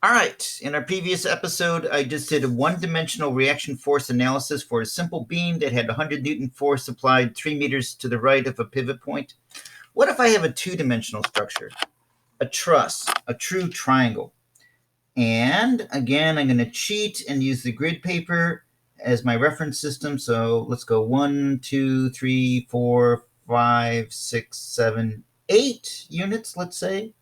All right, in our previous episode, I just did a one-dimensional reaction force analysis for a simple beam that had 100 Newton force applied 3 meters to the right of a pivot point. What if I have a two-dimensional structure, a truss, a true triangle? And again, I'm going to cheat and use the grid paper as my reference system. So let's go 1, 2, 3, 4, 5, 6, 7, 8 units, let's say.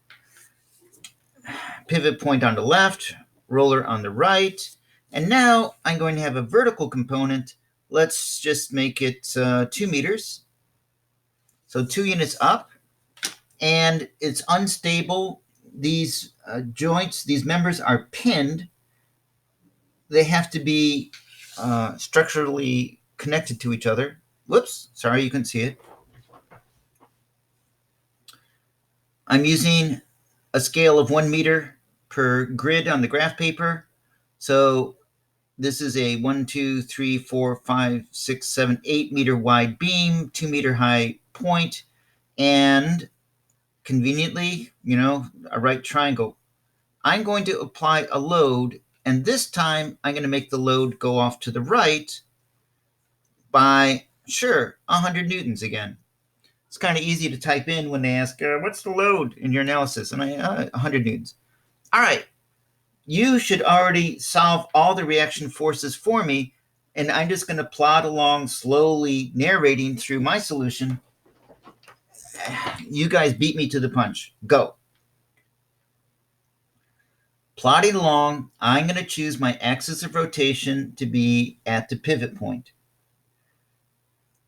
Pivot point on the left, roller on the right. And now I'm going to have a vertical component. Let's just make it 2 meters. So 2 units up, and it's unstable. These joints, these members are pinned. They have to be structurally connected to each other. Whoops, sorry, you can see it. I'm using a scale of 1 meter per grid on the graph paper. So this is a 1, 2, 3, 4, 5, 6, 7, 8 meter wide beam, 2 meter high point, and conveniently, a right triangle. I'm going to apply a load, and this time I'm going to make the load go off to the right by, 100 newtons again. It's kind of easy to type in when they ask, what's the load in your analysis? And 100 newtons. All right, you should already solve all the reaction forces for me, and I'm just going to plot along slowly narrating through my solution. You guys beat me to the punch. Go. Plotting along, I'm going to choose my axis of rotation to be at the pivot point.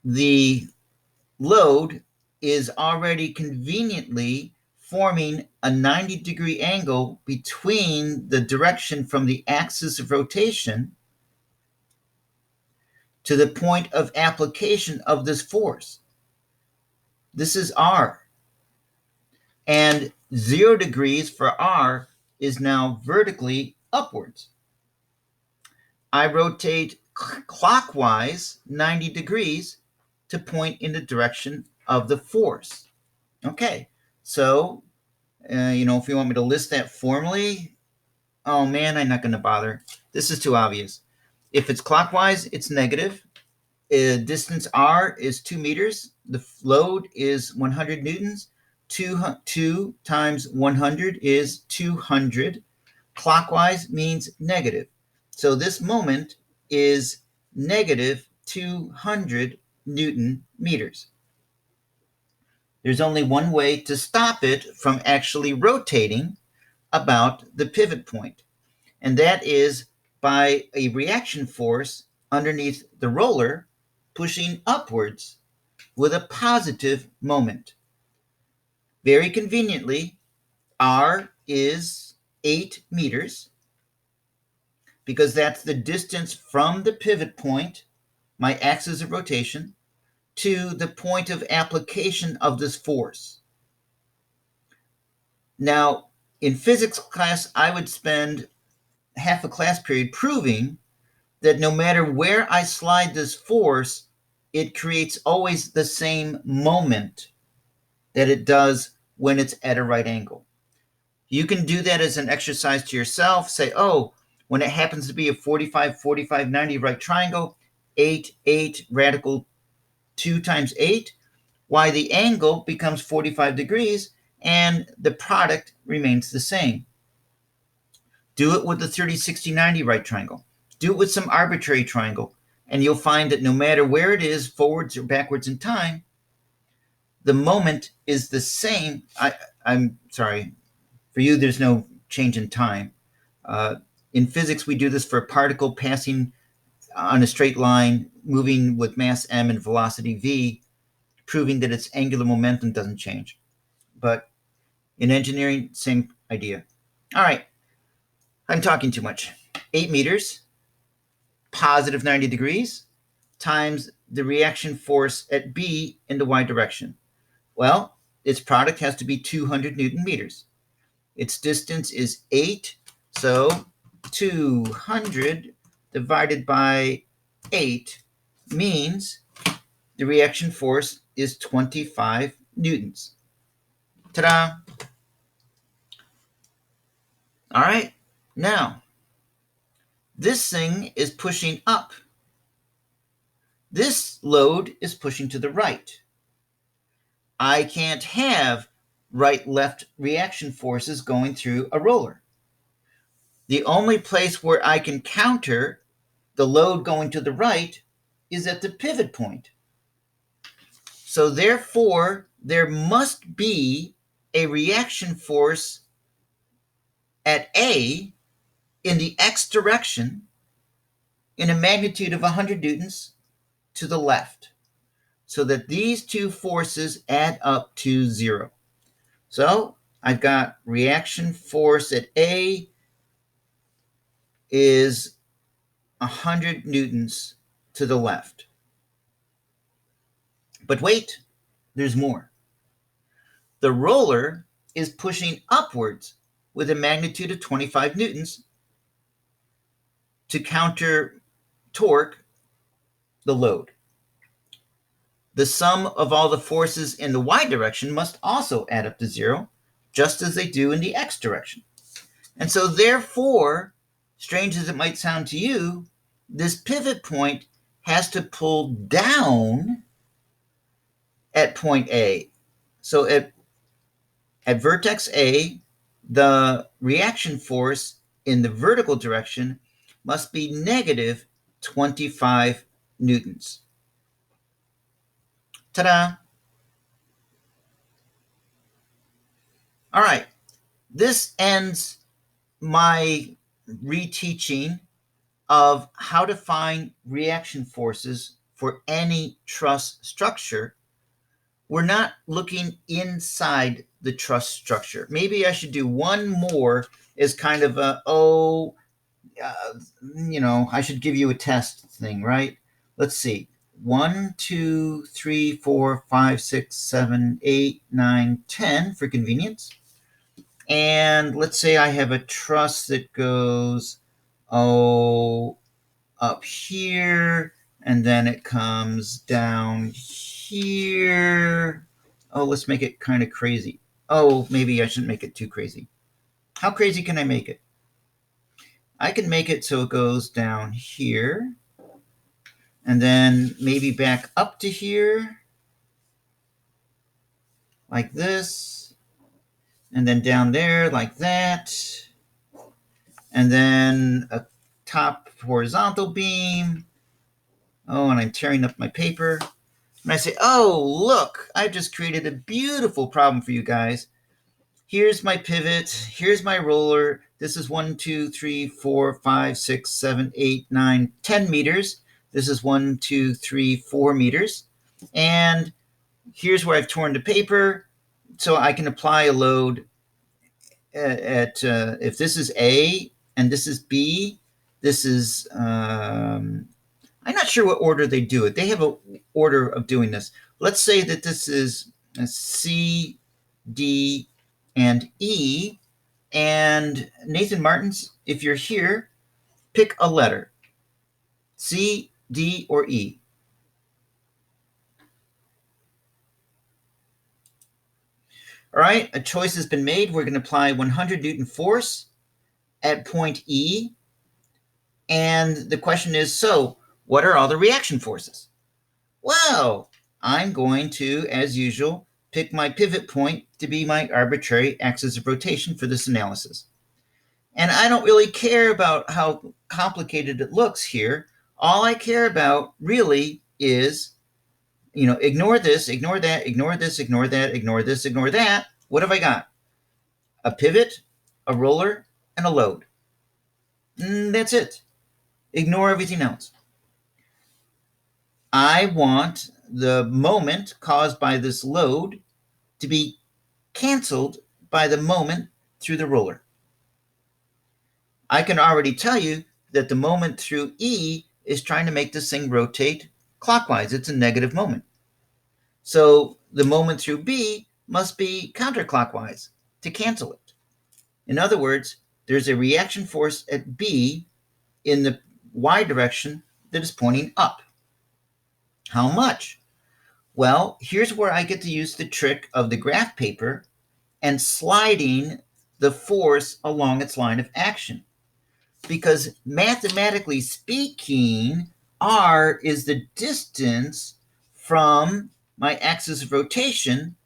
The load is already conveniently forming a 90-degree angle between the direction from the axis of rotation to the point of application of this force. This is R. And 0 degrees for R is now vertically upwards. I rotate clockwise 90 degrees to point in the direction of the force. Okay, so, if you want me to list that formally, oh man, I'm not going to bother. This is too obvious. If it's clockwise, it's negative. Distance R is 2 meters. The load is 100 newtons. 2 times 100 is 200. Clockwise means negative. So this moment is negative 200 Newton meters. There's only one way to stop it from actually rotating about the pivot point, and that is by a reaction force underneath the roller pushing upwards with a positive moment. Very conveniently, R is 8 meters, because that's the distance from the pivot point, my axis of rotation, to the point of application of this force. Now, in physics class, I would spend half a class period proving that no matter where I slide this force, it creates always the same moment that it does when it's at a right angle. You can do that as an exercise to yourself. Say, oh, when it happens to be a 45, 45, 90 right triangle, 8, 8, radical 2 times 8, why the angle becomes 45 degrees and the product remains the same. Do it with the 30, 60, 90 right triangle. Do it with some arbitrary triangle, and you'll find that no matter where it is, forwards or backwards in time, the moment is the same. I'm sorry, for you, there's no change in time. In physics, we do this for a particle passing on a straight line, moving with mass m and velocity v, proving that its angular momentum doesn't change. But in engineering, same idea. All right, I'm talking too much. 8 meters, positive 90 degrees, times the reaction force at B in the y direction. Well, its product has to be 200 Newton meters. Its distance is 8, so 200 divided by 8 means the reaction force is 25 newtons. Ta-da! All right, Now, this thing is pushing up. This load is pushing to the right. I can't have right-left reaction forces going through a roller. The only place where I can counter the load going to the right is at the pivot point. So therefore, there must be a reaction force at A in the x direction in a magnitude of 100 newtons to the left, so that these two forces add up to 0. So I've got reaction force at A is 100 newtons to the left. But wait, there's more. The roller is pushing upwards with a magnitude of 25 newtons to counter torque the load. The sum of all the forces in the y direction must also add up to 0, just as they do in the x direction. And so therefore, strange as it might sound to you, this pivot point has to pull down at point A. So at vertex A, the reaction force in the vertical direction must be negative 25 newtons. Ta-da! All right, this ends my reteaching of how to find reaction forces for any truss structure. We're not looking inside the truss structure. Maybe I should do one more as kind of a, I should give you a test thing, right? Let's see. 1, 2, 3, 4, 5, 6, 7, 8, 9, 10 for convenience. And let's say I have a truss that goes, up here, and then it comes down here. Oh, let's make it kind of crazy. Oh, maybe I shouldn't make it too crazy. How crazy can I make it? I can make it so it goes down here, and then maybe back up to here, like this, and then down there like that, and then a top horizontal beam. Oh, and I'm tearing up my paper. And I say, oh, look, I just created a beautiful problem for you guys. Here's my pivot. Here's my roller. This is 1, 2, 3, 4, 5, 6, 7, 8, 9, 10 meters. This is 1, 2, 3, 4 meters. And here's where I've torn the paper. So I can apply a load at if this is A and this is B, this is, I'm not sure what order they do it. They have an order of doing this. Let's say that this is C, D, and E. And Nathan Martins, if you're here, pick a letter. C, D, or E. All right, a choice has been made. We're going to apply 100 Newton force at point E. And the question is, so what are all the reaction forces? Well, I'm going to, as usual, pick my pivot point to be my arbitrary axis of rotation for this analysis. And I don't really care about how complicated it looks here. All I care about really is, ignore this, ignore that, ignore this, ignore that, ignore this, ignore that. What have I got? A pivot, a roller, and a load. That's it. Ignore everything else. I want the moment caused by this load to be canceled by the moment through the roller. I can already tell you that the moment through E is trying to make this thing rotate clockwise. It's a negative moment. So the moment through B must be counterclockwise to cancel it. In other words, there's a reaction force at B in the Y direction that is pointing up. How much? Well, here's where I get to use the trick of the graph paper and sliding the force along its line of action. because mathematically speaking, r is the distance from my axis of rotation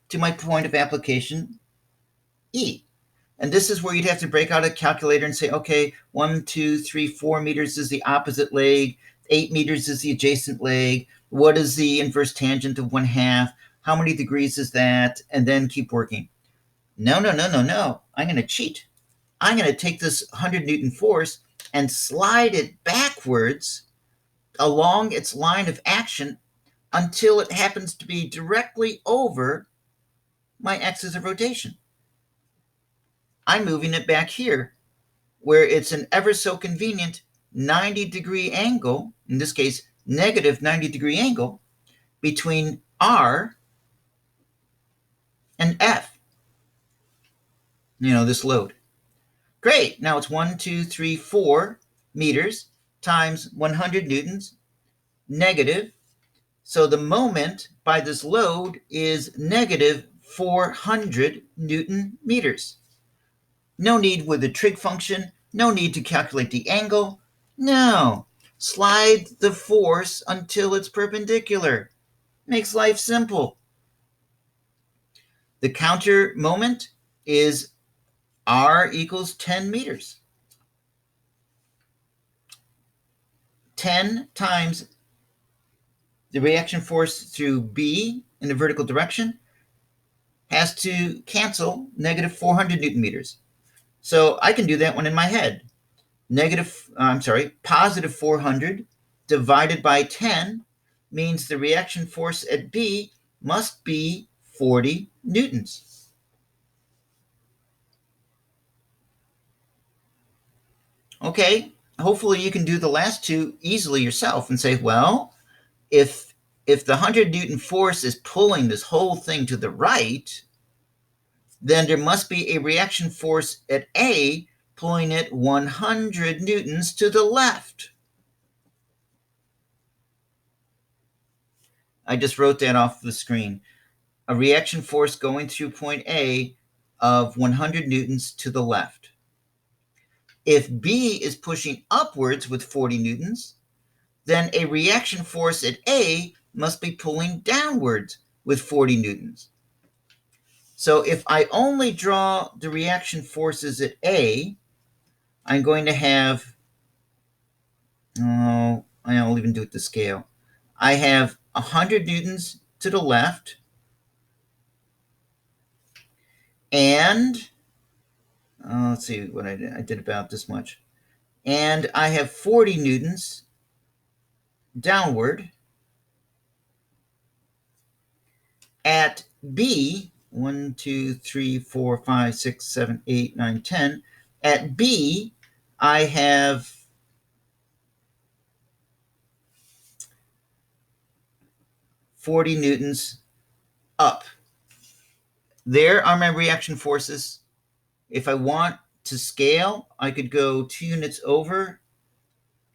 to my point of application, E. And this is where you'd have to break out a calculator and say, okay, 1, 2, 3, 4 meters is the opposite leg, 8 meters is the adjacent leg. What is the inverse tangent of 1/2? How many degrees is that? And then keep working. No. I'm going to cheat. I'm going to take this 100 Newton force and slide it backwards along its line of action until it happens to be directly over my axis of rotation. I'm moving it back here where it's an ever so convenient 90-degree angle, in this case, negative 90-degree angle between R and F, this load. Great, now it's 1, 2, 3, 4 meters times 100 newtons, negative. So the moment by this load is negative 400 Newton meters. No need with the trig function, no need to calculate the angle. No, slide the force until it's perpendicular. Makes life simple. The counter moment is R equals 10 meters. 10 times the reaction force through B in the vertical direction has to cancel negative 400 Newton meters. So I can do that one in my head. Positive 400 divided by 10 means the reaction force at B must be 40 newtons. Okay, hopefully you can do the last two easily yourself and say, well, if the 100 Newton force is pulling this whole thing to the right, then there must be a reaction force at A pulling it 100 newtons to the left. I just wrote that off the screen. A reaction force going through point A of 100 newtons to the left. If B is pushing upwards with 40 newtons, then a reaction force at A must be pulling downwards with 40 newtons. So if I only draw the reaction forces at A, I'm going to have, I'll even do it to scale. I have 100 newtons to the left, and let's see what I did. I did about this much. And I have 40 newtons downward. At B, 1, 2, 3, 4, 5, 6, 7, 8, 9, 10. At B, I have 40 newtons up. There are my reaction forces. If I want to scale, I could go 2 units over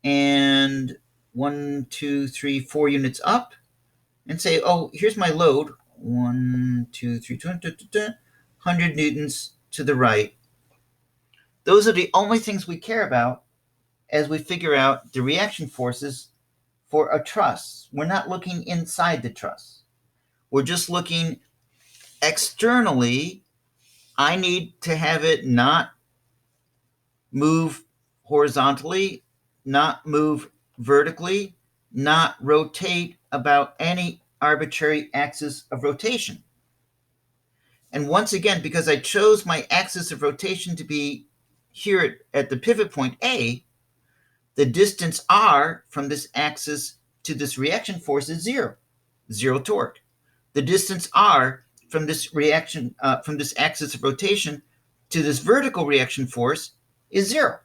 and 1, 2, 3, 4 units up and say, oh, here's my load. 1, 2, 3, 100 newtons to the right. Those are the only things we care about as we figure out the reaction forces for a truss. We're not looking inside the truss. We're just looking externally. I need to have it not move horizontally, not move vertically, not rotate about any arbitrary axis of rotation. And once again, because I chose my axis of rotation to be here at the pivot point A, the distance r from this axis to this reaction force is zero torque. The distance r from this from this axis of rotation to this vertical reaction force is zero.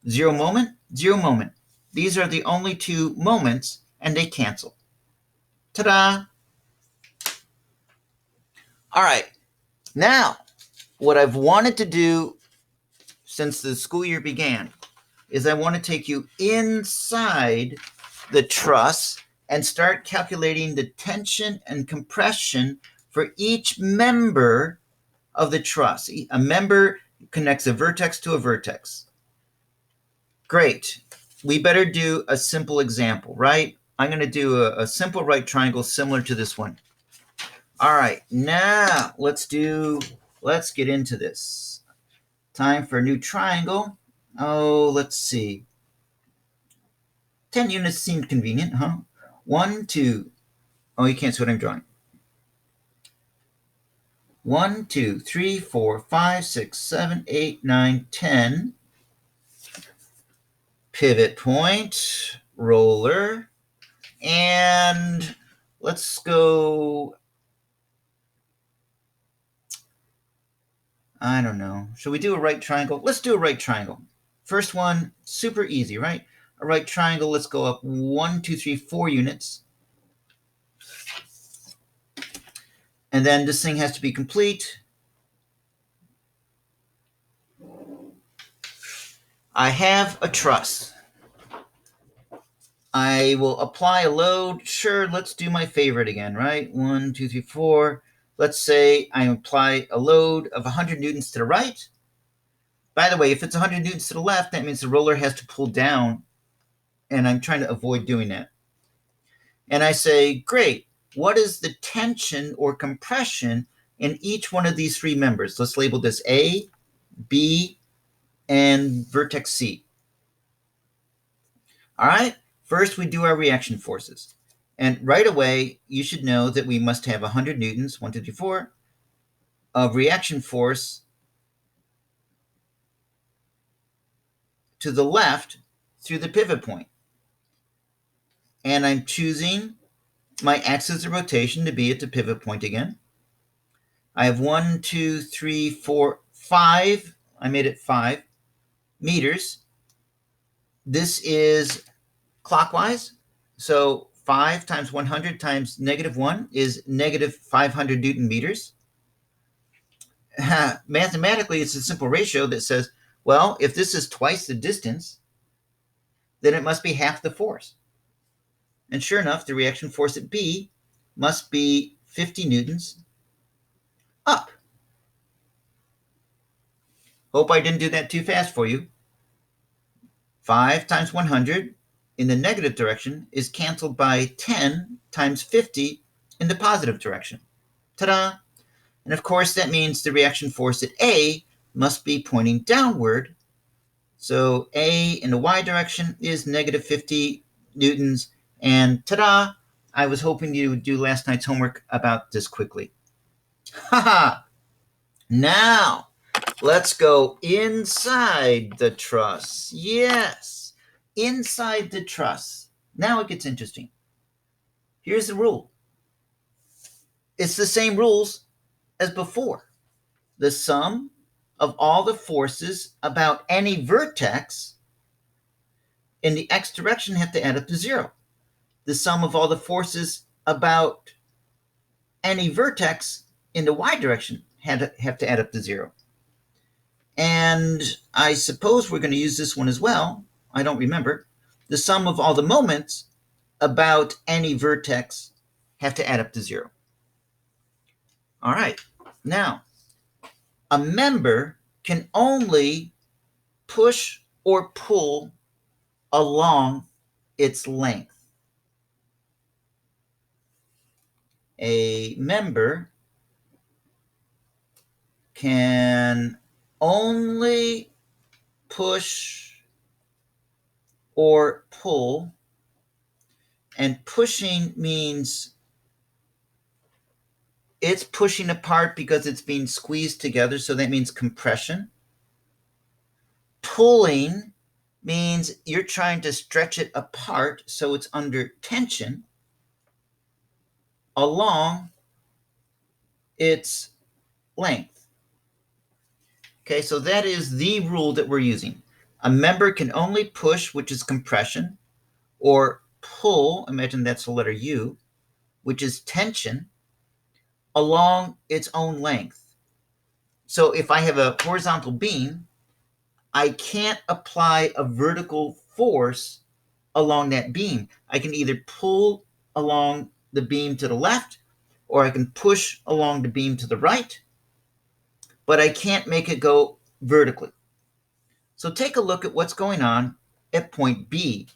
Zero moment, zero moment. These are the only two moments, and they cancel. Ta-da! All right. Now, what I've wanted to do since the school year began is I want to take you inside the truss and start calculating the tension and compression for each member of the truss. A member connects a vertex to a vertex. Great. We better do a simple example, right? I'm going to do a simple right triangle similar to this one. All right, now let's get into this. Time for a new triangle. Oh, let's see. 10 units seemed convenient, huh? 1, 2. Oh, you can't see what I'm drawing. 1, 2, 3, 4, 5, 6, 7, 8, 9, 10. Pivot point, roller, and let's go. I don't know. Should we do a right triangle? Let's do a right triangle. First one, super easy, right? A right triangle, let's go up 1, 2, 3, 4 units. And then this thing has to be complete. I have a truss. I will apply a load. Sure, let's do my favorite again, right? 1, 2, 3, 4. Let's say I apply a load of 100 newtons to the right. By the way, if it's 100 newtons to the left, that means the roller has to pull down, and I'm trying to avoid doing that. And I say, great, what is the tension or compression in each one of these three members? Let's label this A, B, and vertex C. All right, first we do our reaction forces. And right away, you should know that we must have 100 newtons, 1, 2, 3, 4, of reaction force to the left through the pivot point. And I'm choosing my axis of rotation to be at the pivot point again. I have 1, 2, 3, 4, 5. I made it 5 meters. This is clockwise. So 5 times 100 times -1 is negative 500 Newton meters. Mathematically, it's a simple ratio that says, well, if this is twice the distance, then it must be half the force. And sure enough, the reaction force at B must be 50 newtons up. Hope I didn't do that too fast for you. 5 times 100 in the negative direction is canceled by 10 times 50 in the positive direction. Ta-da! And of course, that means the reaction force at A must be pointing downward. So A in the y direction is negative 50 newtons. And ta-da! I was hoping you would do last night's homework about this quickly. Haha! Now, let's go inside the truss. Yes, inside the truss. Now it gets interesting. Here's the rule. It's the same rules as before. The sum of all the forces about any vertex in the x direction have to add up to 0. The sum of all the forces about any vertex in the y direction have to add up to 0. And I suppose we're going to use this one as well. I don't remember. The sum of all the moments about any vertex have to add up to 0. All right. Now, a member can only push or pull along its length. A member can only push or pull, and pushing means it's pushing apart because it's being squeezed together, so that means compression. Pulling means you're trying to stretch it apart, so it's under tension along its length. Okay, so that is the rule that we're using. A member can only push, which is compression, or pull, imagine that's the letter U, which is tension, along its own length. So if I have a horizontal beam, I can't apply a vertical force along that beam. I can either pull along the beam to the left, or I can push along the beam to the right, but I can't make it go vertically. So take a look at what's going on at point B,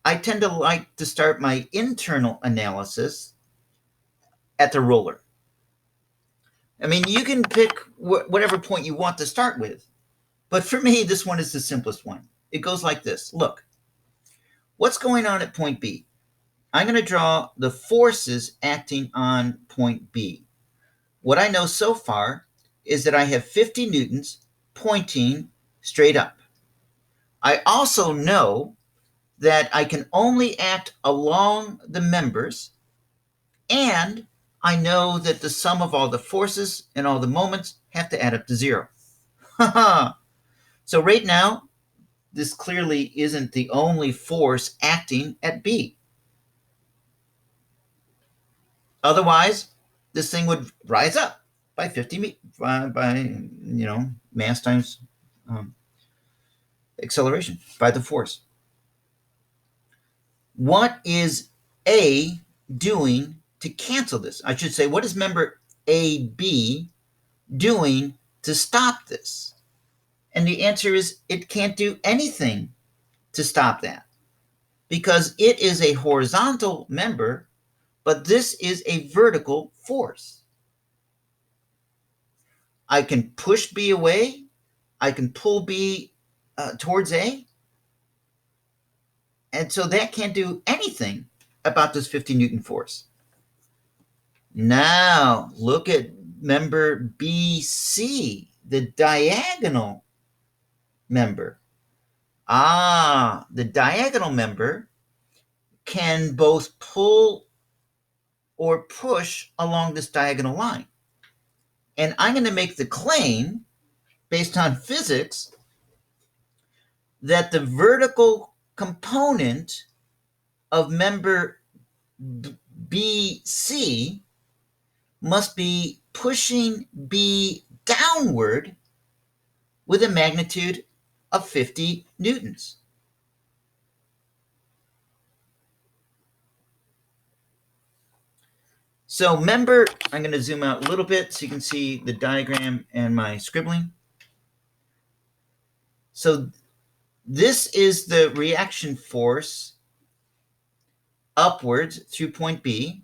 I tend to like to start my internal analysis at the roller. I mean, you can pick whatever point you want to start with, but for me, this one is the simplest one. It goes like this. Look, what's going on at point B? I'm going to draw the forces acting on point B. What I know so far is that I have 50 newtons pointing straight up. I also know that I can only act along the members, and I know that the sum of all the forces and all the moments have to add up to 0. So right now, this clearly isn't the only force acting at B. Otherwise, this thing would rise up by 50 by mass times acceleration by the force. What is A doing to cancel this? I should say, what is member AB doing to stop this? And the answer is it can't do anything to stop that because it is a horizontal member, but this is a vertical force. I can push B away. I can pull B towards A. And so that can't do anything about this 50 Newton force. Now, look at member BC, the diagonal member. The diagonal member can both pull or push along this diagonal line. And I'm going to make the claim, based on physics, that the vertical component of member BC must be pushing B downward with a magnitude of 50 newtons. So remember, I'm going to zoom out a little bit so you can see the diagram and my scribbling. So this is the reaction force upwards through point B.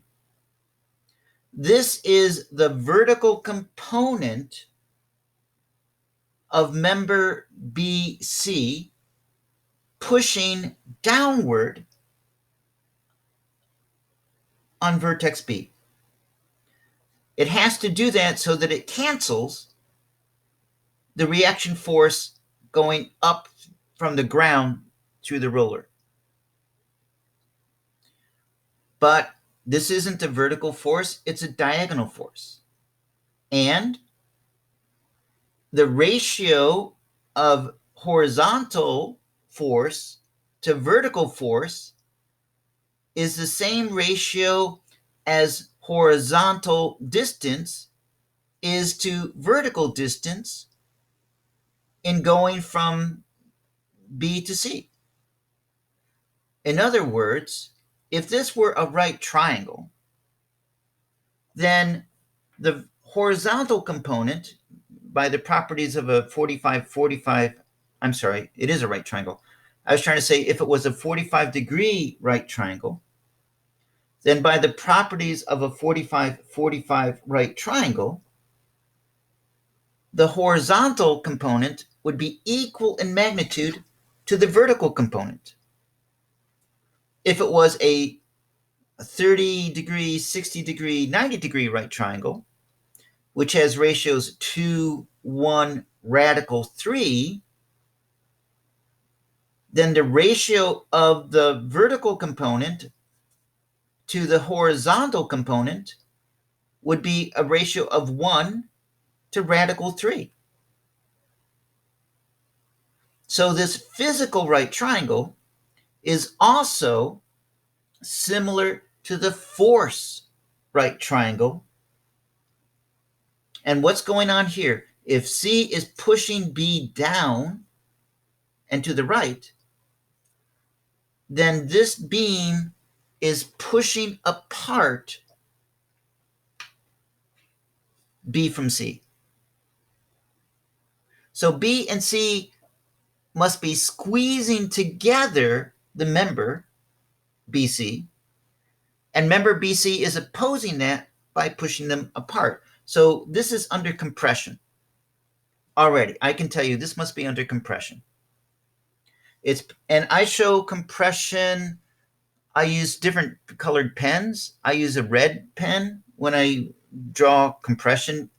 This is the vertical component of member BC pushing downward on vertex B. It has to do that so that it cancels the reaction force going up from the ground through the roller. But this isn't a vertical force, it's a diagonal force. And the ratio of horizontal force to vertical force is the same ratio as horizontal distance is to vertical distance in going from B to C. In other words, if this were a right triangle, then the horizontal component, by the properties of a 45, I'm sorry, it is a right triangle. I was trying to say if it was a 45-degree right triangle, then by the properties of a 45 right triangle, the horizontal component would be equal in magnitude to the vertical component. If it was a 30-degree, 60-degree, 90-degree right triangle, which has ratios 2, 1, radical 3, then the ratio of the vertical component to the horizontal component would be a ratio of 1 to radical 3. So this physical right triangle is also similar to the force right triangle. And what's going on here? If C is pushing B down and to the right, then this beam is pushing apart B from C. So B and C must be squeezing together the member BC, and member BC is opposing that by pushing them apart. So this is under compression. Already, I can tell you this must be under compression. And I show compression. I use different colored pens. I use a red pen when I draw compression.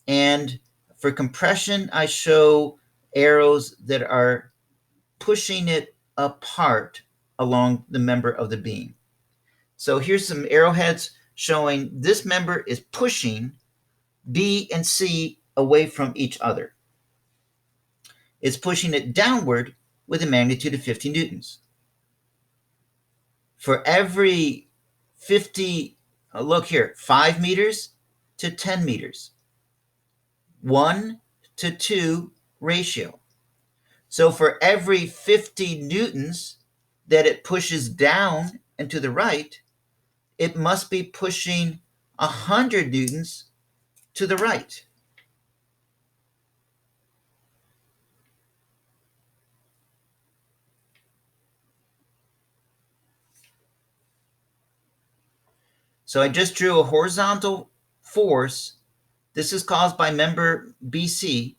And for compression, I show arrows that are pushing it apart along the member of the beam. So here's some arrowheads showing this member is pushing B and C away from each other. It's pushing it downward with a magnitude of 50 newtons. For every 50, look here, 5 meters to 10 meters, 1 to 2 ratio. So for every 50 newtons that it pushes down and to the right, it must be pushing 100 newtons to the right. So I just drew a horizontal force. This is caused by member BC.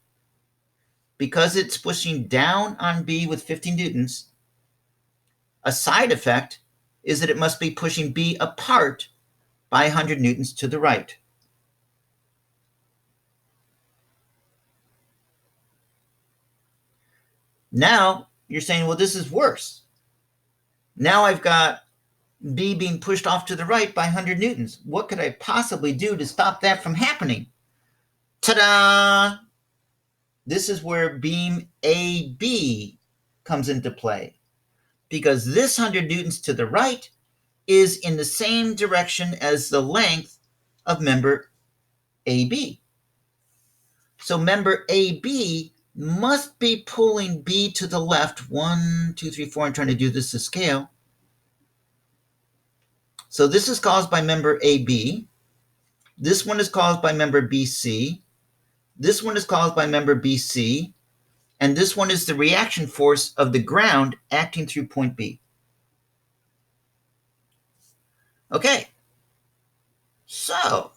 Because it's pushing down on B with 50 newtons, a side effect is that it must be pushing B apart by 100 newtons to the right. Now you're saying, well, this is worse. Now I've got B being pushed off to the right by 100 newtons. What could I possibly do to stop that from happening? Ta-da! This is where beam AB comes into play, because this 100 newtons to the right is in the same direction as the length of member AB. So member AB must be pulling B to the left. 1, 2, 3, 4. I'm trying to do this to scale. So this is caused by member AB. This one is caused by member BC. This one is caused by member BC. And this one is the reaction force of the ground acting through point B. Okay. So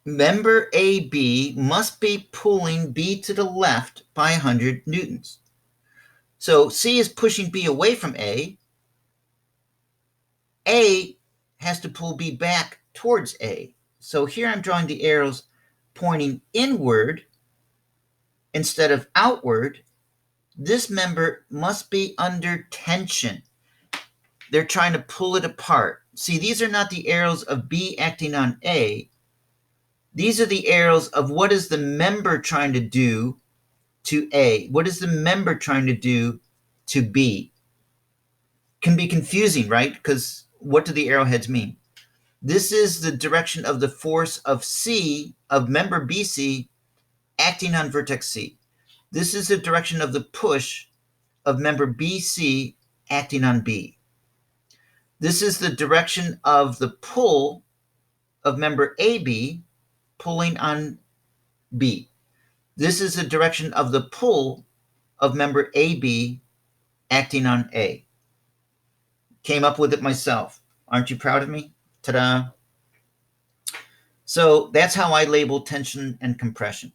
member AB must be pulling B to the left by 100 newtons. So C is pushing B away from A. A has to pull B back towards A. So here I'm drawing the arrows pointing inward instead of outward. This member must be under tension. They're trying to pull it apart. See, these are not the arrows of B acting on A. These are the arrows of what is the member trying to do to A? What is the member trying to do to B? Can be confusing, right? Because what do the arrowheads mean? This is the direction of the force of C, of member BC, acting on vertex C. This is the direction of the push of member BC acting on B. This is the direction of the pull of member AB pulling on B. This is the direction of the pull of member AB acting on A. Came up with it myself. Aren't you proud of me? Ta-da. So that's how I label tension and compression.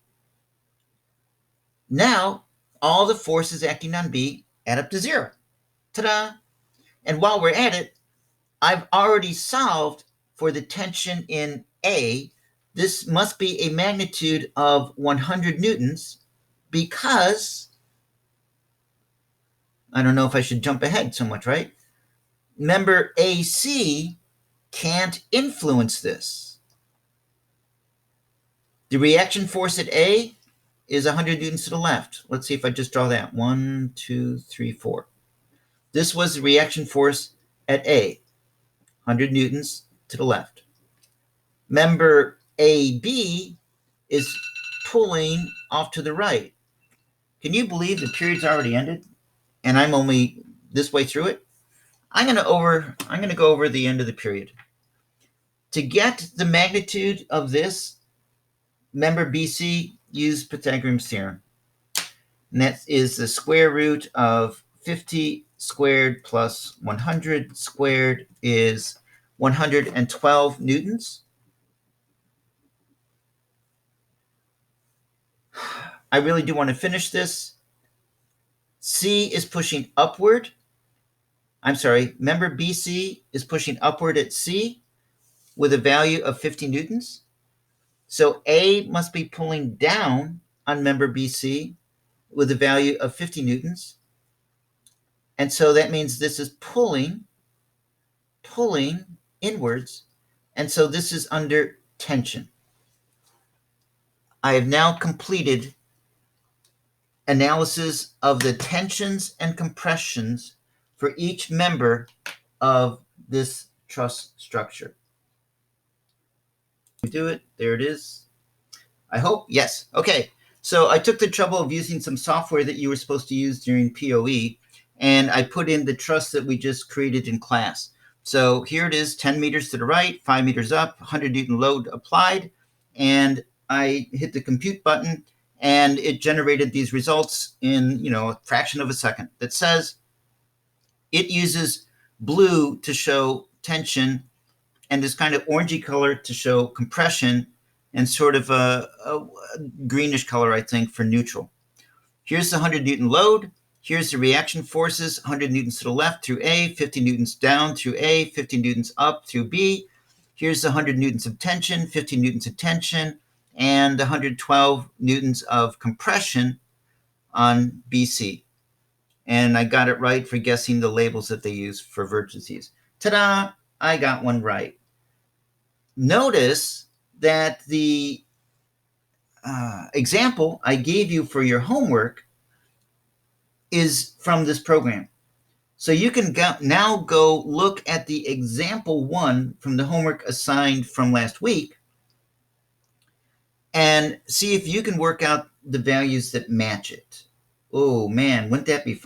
Now, all the forces acting on B add up to 0. Ta-da. And while we're at it, I've already solved for the tension in A. This must be a magnitude of 100 newtons because, I don't know if I should jump ahead so much, right? Member AC can't influence this. The reaction force at A is 100 newtons to the left. Let's see if I just draw that. 1, 2, 3, 4. This was the reaction force at A, 100 newtons to the left. Member AB is pulling off to the right. Can you believe the period's already ended and I'm only this way through it? I'm going to go over the end of the period. To get the magnitude of this, member BC, use Pythagorean's theorem. And that is the square root of 50 squared plus 100 squared is 112 newtons. I really do want to finish this. C is pushing upward. I'm sorry, member BC is pushing upward at C with a value of 50 newtons. So A must be pulling down on member BC with a value of 50 newtons. And so that means this is pulling inwards. And so this is under tension. I have now completed analysis of the tensions and compressions for each member of this truss structure. Do it. There it is. I hope. Yes. Okay. So I took the trouble of using some software that you were supposed to use during POE, and I put in the truss that we just created in class. So here it is, 10 meters to the right, 5 meters up, 100 Newton load applied, and I hit the compute button, and it generated these results in, a fraction of a second that says it uses blue to show tension and this kind of orangey color to show compression and sort of a greenish color, I think, for neutral. Here's the 100 Newton load. Here's the reaction forces, 100 newtons to the left through A, 50 newtons down through A, 50 newtons up through B. Here's the 100 newtons of tension, 50 newtons of tension, and 112 newtons of compression on BC. And I got it right for guessing the labels that they use for vertices. Ta-da! I got one right. Notice that the example I gave you for your homework is from this program. So you can now go look at the example one from the homework assigned from last week and see if you can work out the values that match it. Oh man, wouldn't that be fun?